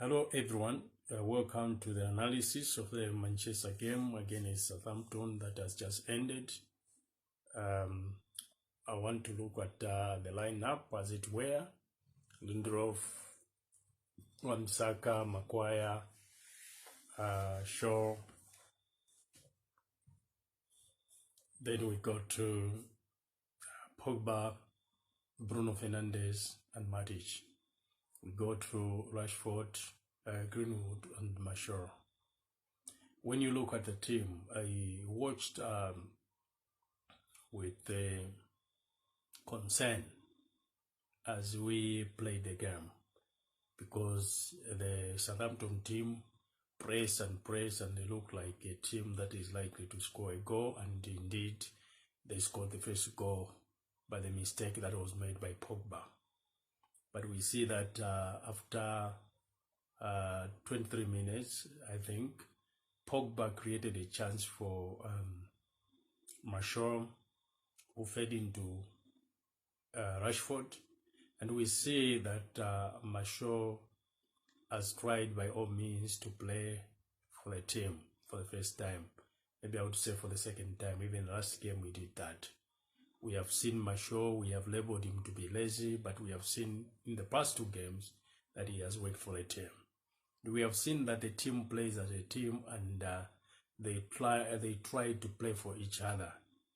Hello everyone, welcome to the analysis of the Manchester game against Southampton that has just ended. I want to look at the lineup as it were. Lindelof, Wan-Bissaka, Maguire, Shaw. Then we go to Pogba, Bruno Fernandes and Matic. We go to Rashford, Greenwood and Martial. When you look at the team, I watched with concern as we played the game, because the Southampton team press and they look like a team that is likely to score a goal, and indeed they scored the first goal by the mistake that was made by Pogba. But we see that after 23 minutes, I think, Pogba created a chance for Martial, who fed into Rashford, and we see that Martial has tried by all means to play for the team for the first time. Maybe I would say for the second time. Even last game we did that. We have seen Martial, we have labeled him to be lazy, but we have seen in the past two games that he has worked for the team. We have seen that the team plays as a team, and they try to play for each other.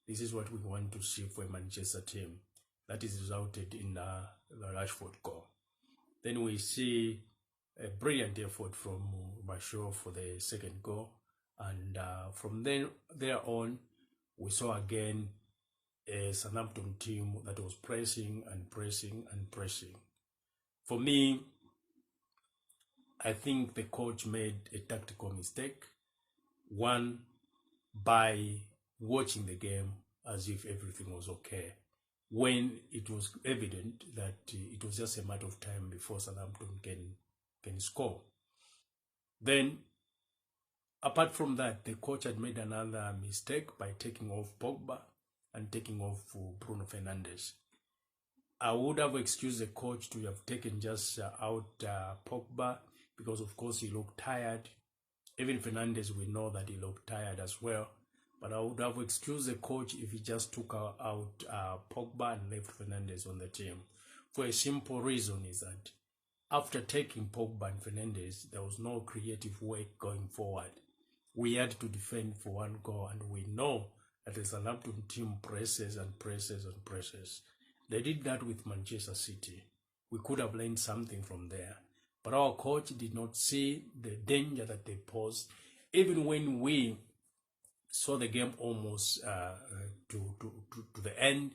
This is what we want to see for a Manchester team. That is resulted in the Rashford goal. Then we see a brilliant effort from Martial for the second goal, and from there on, we saw again a Southampton team that was pressing and pressing and pressing. For me, I think the coach made a tactical mistake. One, by watching the game as if everything was okay, when it was evident that it was just a matter of time before Southampton can score. Then, apart from that, the coach had made another mistake by taking off Pogba and taking off Bruno Fernandes. I would have excused the coach to have taken just out Pogba, because of course he looked tired. Even Fernandes, we know that he looked tired as well. But I would have excused the coach if he just took out Pogba and left Fernandes on the team. For a simple reason is that after taking Pogba and Fernandes, there was no creative work going forward. We had to defend for one goal, and we know that the Southampton team presses and presses and presses. They did that with Manchester City. We could have learned something from there. But our coach did not see the danger that they posed. Even when we saw the game almost to the end,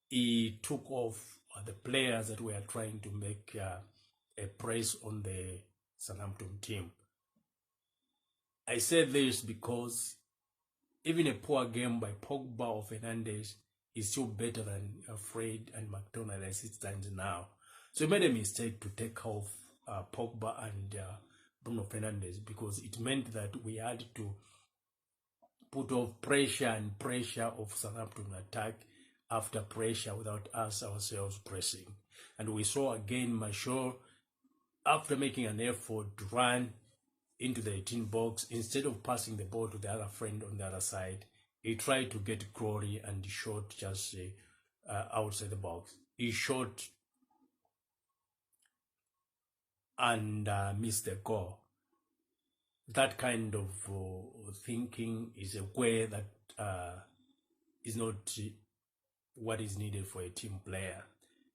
he took off the players that were trying to make a press on the Southampton team. I say this because even a poor game by Pogba or Fernandes is still better than Fred and McDonald as it stands now. So he made a mistake to take off Pogba and Bruno Fernandes, because it meant that we had to put off pressure and pressure of Southampton attack after pressure without us ourselves pressing. And we saw again Martial, after making an effort to run into the 18 box, instead of passing the ball to the other friend on the other side, he tried to get glory and he shot just outside the box. He shot and missed the goal. That kind of thinking is a way that is not what is needed for a team player.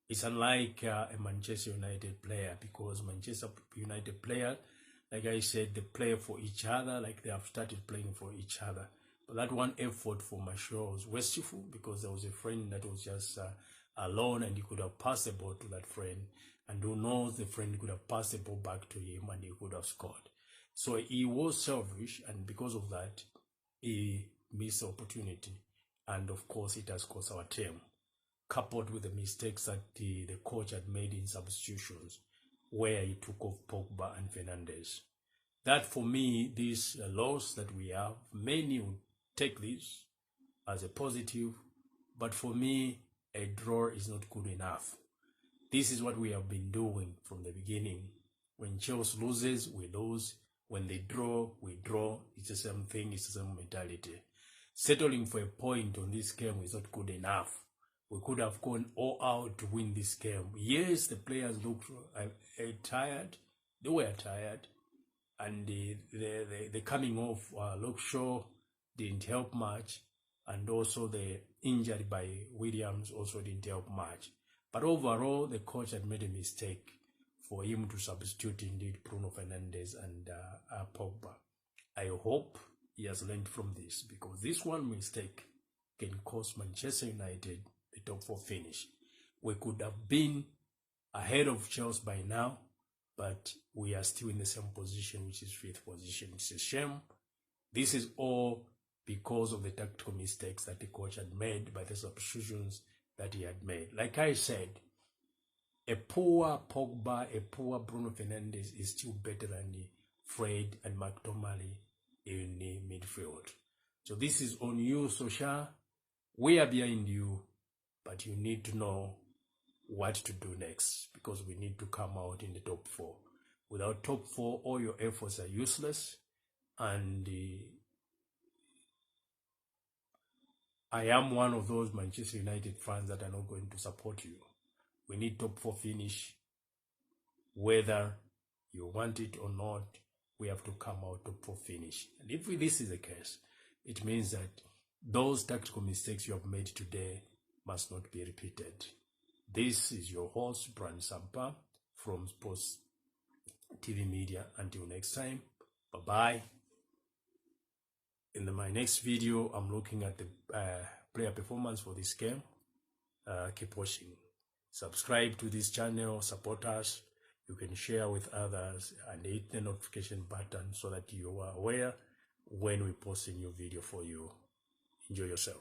It's unlike a Manchester United player, because Manchester United player, like I said, they play for each other, like they have started playing for each other. But that one effort for Martial was wasteful, because there was a friend that was just alone, and he could have passed the ball to that friend, and who knows, the friend could have passed the ball back to him and he could have scored. So he was selfish, and because of that, he missed the opportunity. And of course, it has cost our team, coupled with the mistakes that the coach had made in substitutions, where he took off Pogba and Fernandes. That, for me, this loss that we have, many would take this as a positive, but for me, a draw is not good enough. This is what we have been doing from the beginning. When Chelsea loses, we lose. When they draw, we draw. It's the same thing. It's the same mentality. Settling for a point on this game is not good enough. We could have gone all out to win this game. Yes, the players looked tired. They were tired. And the coming off Luke Shaw didn't help much. And also the injury by Williams also didn't help much. But overall, the coach had made a mistake for him to substitute indeed Bruno Fernandes and Pogba. I hope he has learned from this, because this one mistake can cost Manchester United the top 4 finish. We could have been ahead of Chelsea by now, but we are still in the same position, which is 5th position. It's a shame. This is all because of the tactical mistakes that the coach had made, by the substitutions that he had made. Like I said, a poor Pogba, a poor Bruno Fernandes is still better than Fred and McTominay in the midfield. So this is on you, Solskjaer. We are behind you, but you need to know what to do next, because we need to come out in the top 4. Without top 4, all your efforts are useless, and I am one of those Manchester United fans that are not going to support you. We need top 4 finish. Whether you want it or not, we have to come out top 4 finish. And if this is the case, it means that those tactical mistakes you have made today must not be repeated. This is your host, Brand Sampa, from Sports TV Media. Until next time, bye-bye. In my next video, I'm looking at the player performance for this game. Keep watching. Subscribe to this channel, support us. You can share with others and hit the notification button so that you are aware when we post a new video for you. Enjoy yourself.